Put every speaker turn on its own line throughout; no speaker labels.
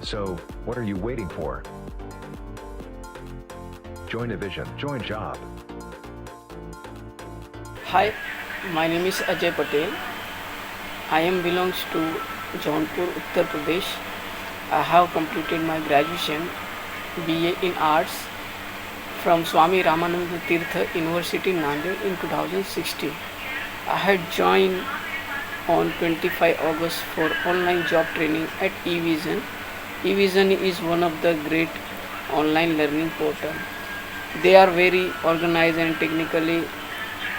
So, what are you waiting for? Join Evision, join job.
Hi, my name is Ajay Patel. I am belongs to Jaunpur, Uttar Pradesh. I have completed my graduation BA in Arts from Swami Ramananda Tirtha University, Nanded in 2016. I had joined on 25 August for online job training at Evision. Evision is one of the great online learning portal. They are very organized and technically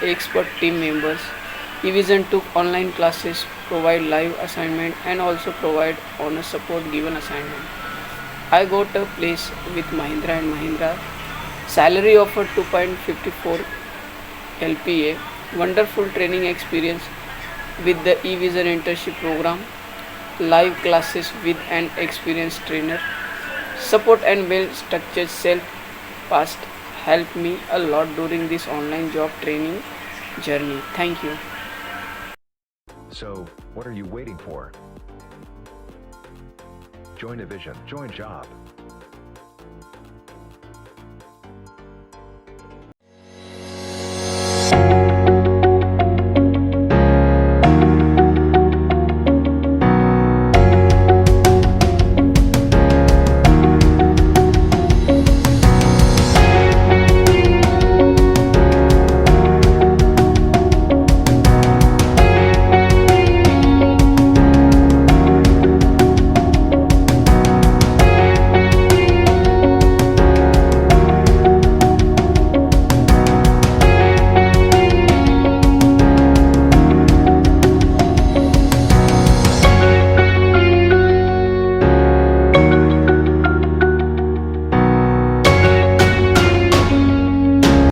expert team members. Evision took online classes, provide live assignment and also provide honor support given assignment. I got a place with Mahendra and Mahendra. Salary offered 2.54 LPA. Wonderful training experience with the eVision internship program. Live classes with an experienced trainer. Support and well structured self past helped me a lot during this online job training journey. Thank you.
So, what are you waiting for? Join Evision, join job.